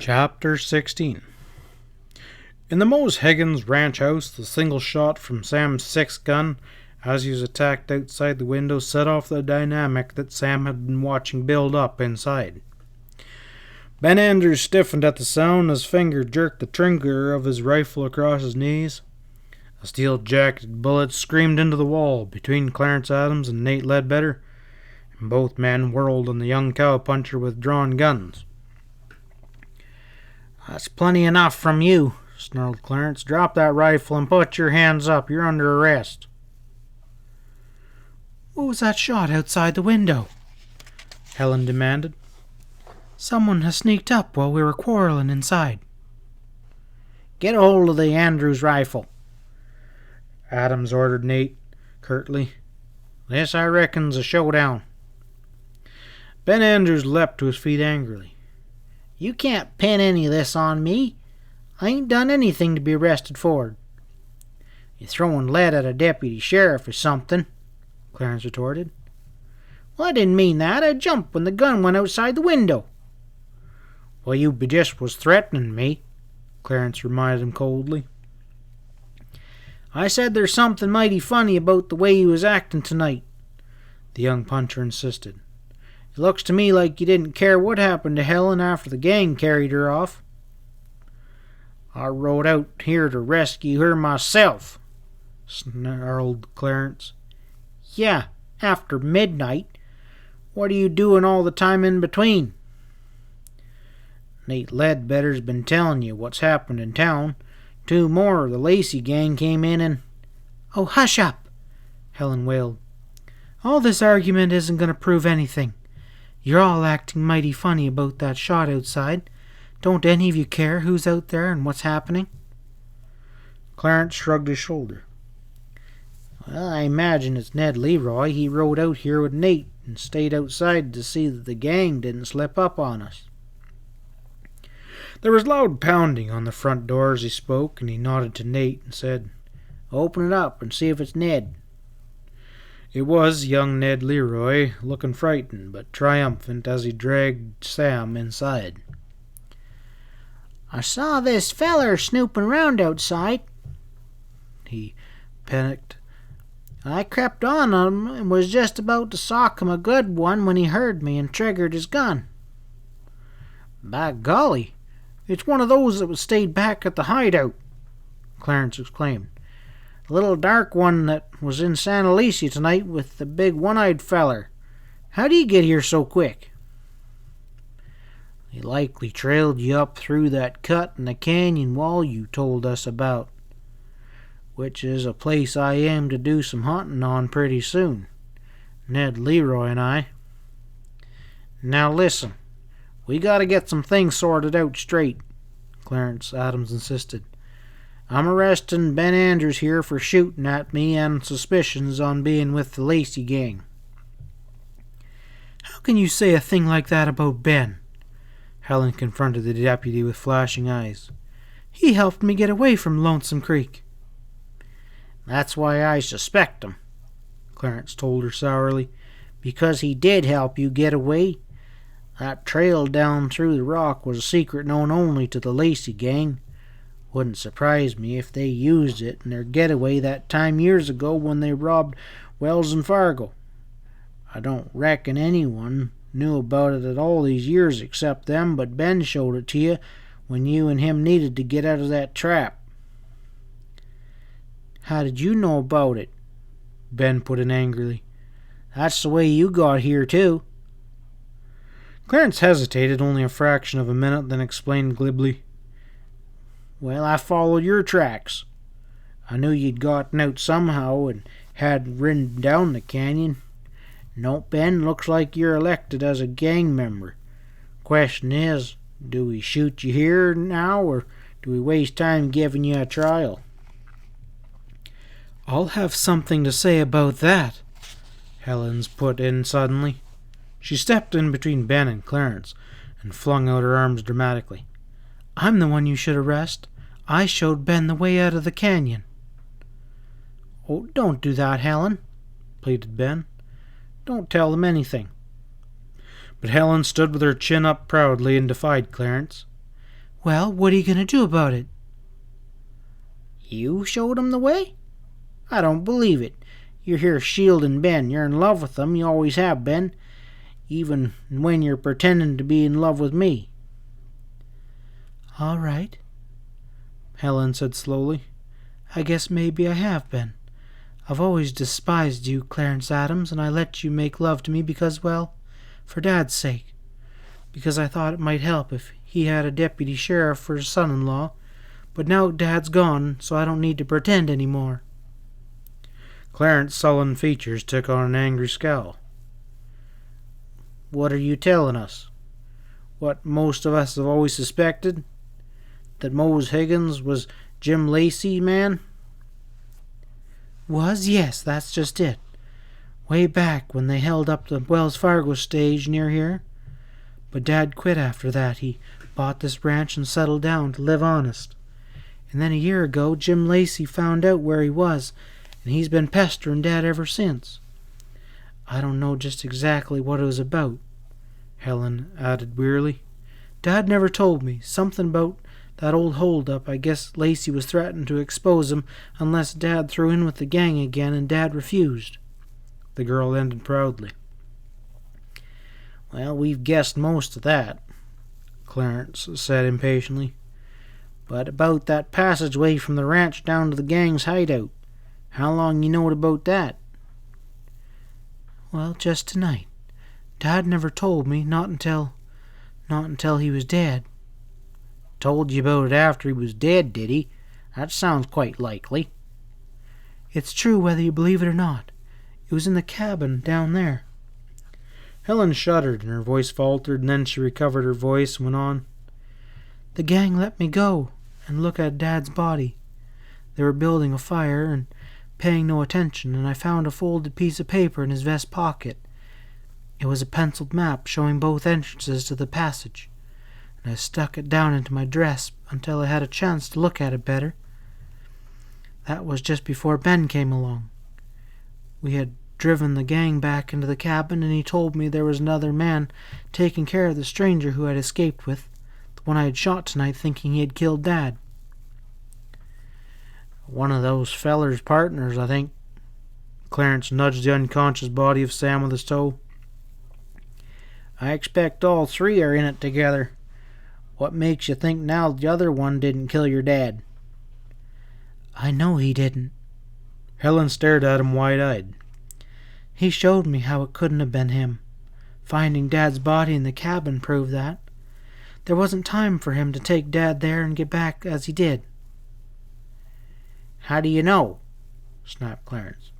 Chapter 16. In the Mose Higgins ranch house, the single shot from Sam's sixth gun as he was attacked outside the window set off the dynamic that Sam had been watching build up inside. Ben Andrews stiffened at the sound as his finger jerked the trigger of his rifle across his knees. A steel-jacketed bullet screamed into the wall between Clarence Adams and Nate Ledbetter, and both men whirled on the young cowpuncher with drawn guns. "That's plenty enough from you," snarled Clarence. "Drop that rifle and put your hands up. You're under arrest." "What was that shot outside the window?" Helen demanded. "Someone has sneaked up while we were quarreling inside." "Get hold of the Andrews rifle," Adams ordered Nate curtly. "This, I reckon's a showdown." Ben Andrews leapt to his feet angrily. "You can't pin any of this on me. I ain't done anything to be arrested for. You're throwing lead at a deputy sheriff or something," Clarence retorted. "Well, I didn't mean that. I jumped when the gun went outside the window." "Well, you just was threatening me," Clarence reminded him coldly. "I said there's something mighty funny about the way you was acting tonight," the young puncher insisted. "It looks to me like you didn't care what happened to Helen after the gang carried her off." "I rode out here to rescue her myself," snarled Clarence. "Yeah, after midnight. What are you doing all the time in between?" "Nate Ledbetter's been telling you what's happened in town. 2 more of the Lacy gang came in and—" "Oh, hush up!" Helen wailed. "All this argument isn't going to prove anything. You're all acting mighty funny about that shot outside. Don't any of you care who's out there and what's happening?" Clarence shrugged his shoulder. "Well, I imagine it's Ned Leroy. He rode out here with Nate and stayed outside to see that the gang didn't slip up on us." There was loud pounding on the front door as he spoke, and he nodded to Nate and said, "Open it up and see if it's Ned." It was young Ned Leroy, looking frightened but triumphant as he dragged Sam inside. "I saw this feller snooping round outside," he panicked. "I crept on him and was just about to sock him a good one when he heard me and triggered his gun." "By golly, it's one of those that was stayed back at the hideout," Clarence exclaimed. "The little dark one that was in Santa Lacy tonight with the big one-eyed feller. How'd he get here so quick?" "He likely trailed you up through that cut in the canyon wall you told us about, which is a place I aim to do some hunting on pretty soon, Ned Leroy and I. Now listen, we got to get some things sorted out straight," Clarence Adams insisted. "I'm arresting Ben Andrews here for shooting at me and suspicions on being with the Lacy gang." "How can you say a thing like that about Ben?" Helen confronted the deputy with flashing eyes. "He helped me get away from Lonesome Creek." "That's why I suspect him," Clarence told her sourly. "Because he did help you get away. That trail down through the rock was a secret known only to the Lacy gang. Wouldn't surprise me if they used it in their getaway that time years ago when they robbed Wells and Fargo. I don't reckon anyone knew about it at all these years except them, but Ben showed it to you when you and him needed to get out of that trap." "How did you know about it?" Ben put in angrily. "That's the way you got here, too." Clarence hesitated only a fraction of a minute, then explained glibly. "Well, I followed your tracks. I knew you'd gotten out somehow and had ridden down the canyon. No, Ben, looks like you're elected as a gang member. Question is, do we shoot you here now, or do we waste time giving you a trial?" "I'll have something to say about that," Helen's put in suddenly. She stepped in between Ben and Clarence and flung out her arms dramatically. "I'm the one you should arrest. I showed Ben the way out of the canyon." "Oh, don't do that, Helen," pleaded Ben. "Don't tell them anything." But Helen stood with her chin up proudly and defied Clarence. Well, what are you going to do about it? You showed him the way? I don't believe it. You're here shielding Ben. You're in love with him. You always have been. Even when you're pretending to be in love with me. All right, Helen said slowly. I guess maybe I have been. I've always despised you, Clarence Adams, and I let you make love to me because, well, for Dad's sake. Because I thought it might help if he had a deputy sheriff for his son-in-law. But now Dad's gone, so I don't need to pretend any more. Clarence's sullen features took on an angry scowl. What are you telling us? What most of us have always suspected? That Mose Higgins was Jim Lacy, man? Was? Yes, that's just it. Way back when they held up the Wells Fargo stage near here. But Dad quit after that. He bought this ranch and settled down to live honest. And then a year ago, Jim Lacy found out where he was, and he's been pestering Dad ever since. I don't know just exactly what it was about, Helen added wearily. Dad never told me. Something about that old hold-up. I guess Lacy was threatening to expose him unless Dad threw in with the gang again, and Dad refused. The girl ended proudly. Well, we've guessed most of that, Clarence said impatiently. But about that passageway from the ranch down to the gang's hideout, how long you knowed about that? Well, just tonight. Dad never told me, not until he was dead. Told you about it after he was dead, did he? That sounds quite likely. It's true whether you believe it or not. It was in the cabin down there. Helen shuddered and her voice faltered, and then she recovered her voice and went on. The gang let me go and look at Dad's body. They were building a fire and paying no attention, and I found a folded piece of paper in his vest pocket. It was a penciled map showing both entrances to the passage, and I stuck it down into my dress until I had a chance to look at it better. That was just before Ben came along. We had driven the gang back into the cabin, and he told me there was another man taking care of the stranger who had escaped with, the one I had shot tonight thinking he had killed Dad. One of those feller's partners, I think. Clarence nudged the unconscious body of Sam with his toe. I expect all three are in it together. What makes you think now the other one didn't kill your dad? I know he didn't. Helen stared at him wide-eyed. He showed me how it couldn't have been him. Finding Dad's body in the cabin proved that. There wasn't time for him to take Dad there and get back as he did. How do you know? Snapped Clarence.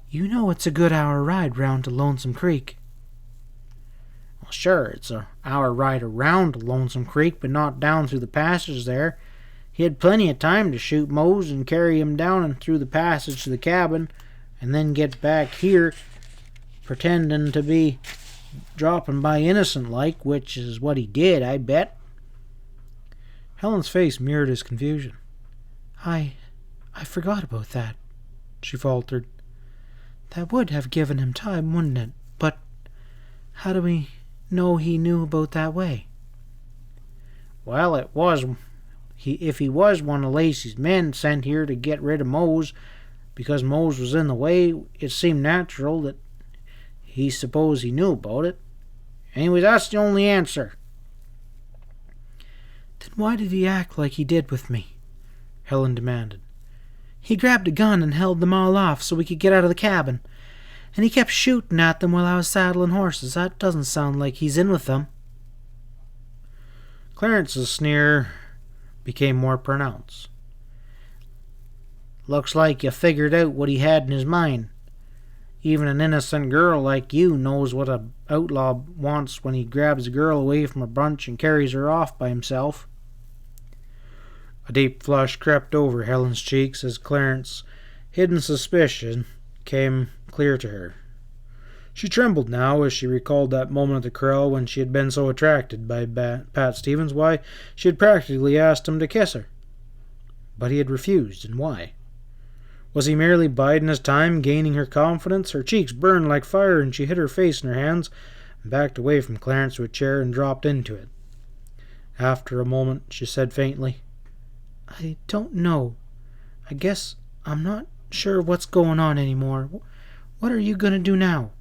You know it's a good hour ride round to Lonesome Creek. Well, sure, it's an hour ride around to Lonesome Creek, but not down through the passage there. He had plenty of time to shoot Mose and carry him down and through the passage to the cabin, and then get back here pretending to be dropping by innocent-like, which is what he did, I bet. Helen's face mirrored his confusion. I forgot about that, she faltered. That would have given him time, wouldn't it? But how do we know he knew about that way? Well, if he was one of Lacy's men sent here to get rid of Mose because Mose was in the way, it seemed natural that he supposed he knew about it. Anyway, that's the only answer. Then why did he act like he did with me? Helen demanded. He grabbed a gun and held them all off so we could get out of the cabin. And he kept shooting at them while I was saddling horses. That doesn't sound like he's in with them. Clarence's sneer became more pronounced. Looks like you figured out what he had in his mind. Even an innocent girl like you knows what an outlaw wants when he grabs a girl away from a bunch and carries her off by himself. A deep flush crept over Helen's cheeks as Clarence's hidden suspicion came clear to her. She trembled now as she recalled that moment at the corral when she had been so attracted by Pat Stevens, why she had practically asked him to kiss her. But he had refused, and why? Was he merely biding his time, gaining her confidence? Her cheeks burned like fire, and she hid her face in her hands and backed away from Clarence to a chair and dropped into it. After a moment, she said faintly, I don't know. I guess I'm not sure what's going on anymore. What are you going to do now?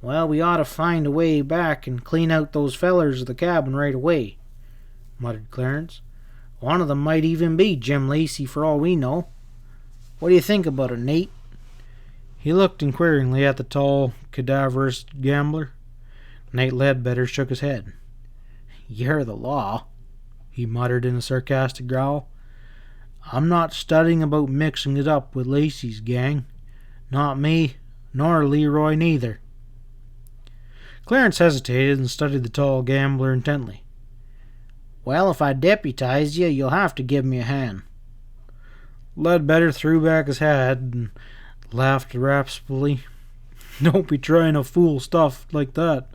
Well, we ought to find a way back and clean out those fellers of the cabin right away, muttered Clarence. One of them might even be Jim Lacy for all we know. What do you think about it, Nate? He looked inquiringly at the tall, cadaverous gambler. Nate Ledbetter shook his head. You're the law, he muttered in a sarcastic growl. I'm not studying about mixing it up with Lacy's gang. Not me, nor Leroy neither. Clarence hesitated and studied the tall gambler intently. Well, if I deputize you, you'll have to give me a hand. Ledbetter threw back his head and laughed raptly. Don't be trying to fool stuff like that.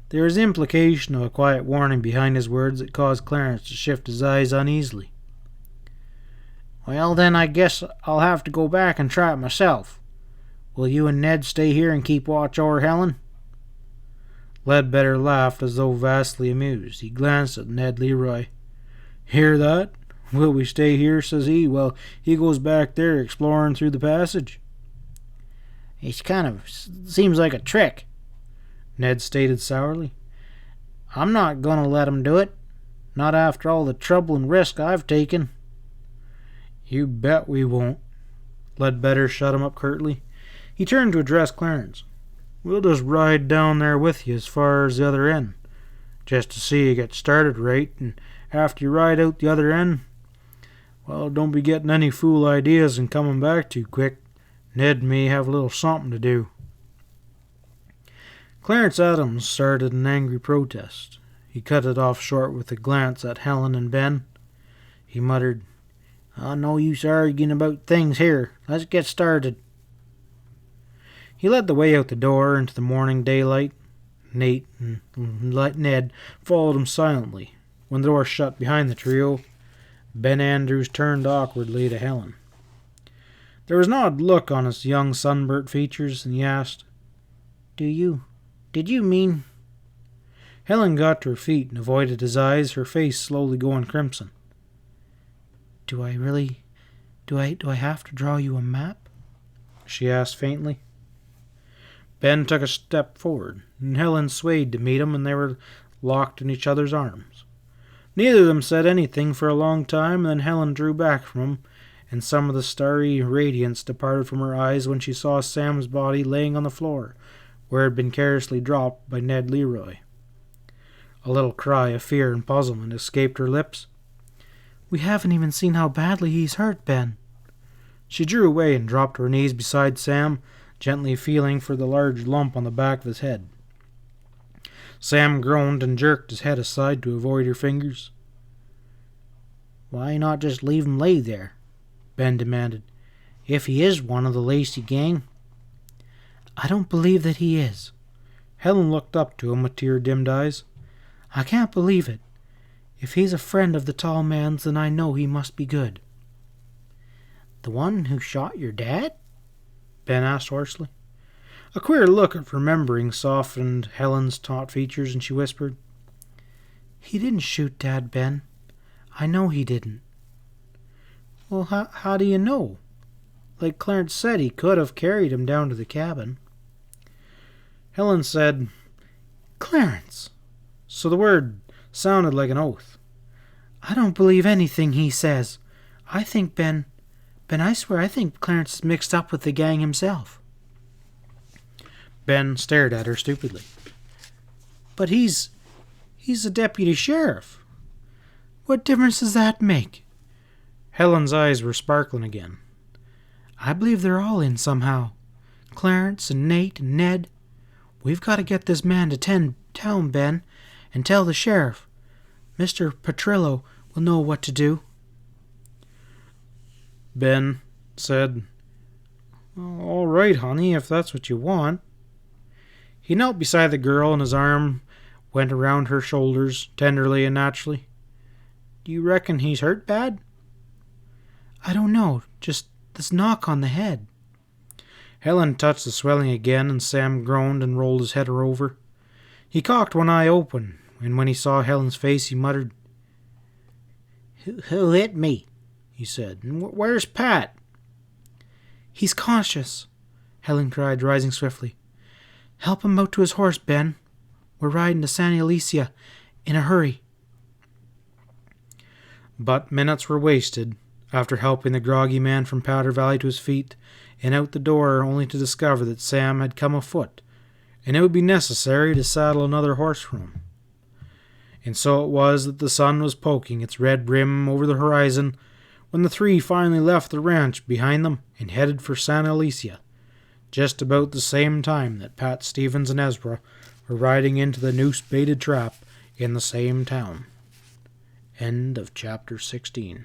There was implication of a quiet warning behind his words that caused Clarence to shift his eyes uneasily. Well, then I guess I'll have to go back and try it myself. Will you and Ned stay here and keep watch over Helen? Ledbetter laughed as though vastly amused. He glanced at Ned Leroy. Hear that? Will we stay here, says he, while he goes back there exploring through the passage? It kind of seems like a trick, Ned stated sourly. I'm not going to let him do it. Not after all the trouble and risk I've taken. You bet we won't. Ledbetter shut him up curtly. He turned to address Clarence. We'll just ride down there with you as far as the other end, just to see you get started right, and after you ride out the other end, well, don't be getting any fool ideas and coming back too quick. Ned may have a little something to do. Clarence Adams started an angry protest. He cut it off short with a glance at Helen and Ben. He muttered, No use arguing about things here. Let's get started. He led the way out the door into the morning daylight. Nate and Ned followed him silently. When the door shut behind the trio, Ben Andrews turned awkwardly to Helen. There was an odd look on his young sunburnt features, and he asked, Did you mean? Helen got to her feet and avoided his eyes, her face slowly going crimson. Do I have to draw you a map? She asked faintly. Ben took a step forward, and Helen swayed to meet him, and they were locked in each other's arms. Neither of them said anything for a long time, and then Helen drew back from him, and some of the starry radiance departed from her eyes when she saw Sam's body laying on the floor, where it had been carelessly dropped by Ned Leroy. A little cry of fear and puzzlement escaped her lips. We haven't even seen how badly he's hurt, Ben. She drew away and dropped to her knees beside Sam, gently feeling for the large lump on the back of his head. Sam groaned and jerked his head aside to avoid her fingers. Why not just leave him lay there? Ben demanded. If he is one of the Lacy gang. I don't believe that he is. Helen looked up to him with tear-dimmed eyes. I can't believe it. If he's a friend of the tall man's, then I know he must be good. The one who shot your dad? Ben asked hoarsely. A queer look of remembering softened Helen's taut features, and she whispered, He didn't shoot Dad, Ben. I know he didn't. Well, how do you know? Like Clarence said, he could have carried him down to the cabin. Helen said, Clarence. So the word sounded like an oath. I don't believe anything he says. I think Ben, I swear I think Clarence is mixed up with the gang himself. Ben stared at her stupidly. But he's a deputy sheriff. What difference does that make? Helen's eyes were sparkling again. I believe they're all in somehow. Clarence and Nate and Ned. We've got to get this man to town, Ben, and tell the sheriff. Mr. Petrillo will know what to do. Ben said, All right, honey, if that's what you want. He knelt beside the girl, and his arm went around her shoulders tenderly and naturally. Do you reckon he's hurt bad? I don't know, just this knock on the head. Helen touched the swelling again, and Sam groaned and rolled his head over. He cocked one eye open, and when he saw Helen's face, he muttered. Who hit me? He said. And where's Pat? He's conscious, Helen cried, rising swiftly. Help him out to his horse, Ben. We're riding to Santa Alicia in a hurry. But minutes were wasted after helping the groggy man from Powder Valley to his feet and out the door, only to discover that Sam had come afoot, and it would be necessary to saddle another horse for him. And so it was that the sun was poking its red rim over the horizon when the three finally left the ranch behind them and headed for Santa Alicia, just about the same time that Pat Stevens and Ezra were riding into the noose-baited trap in the same town. End of chapter 16.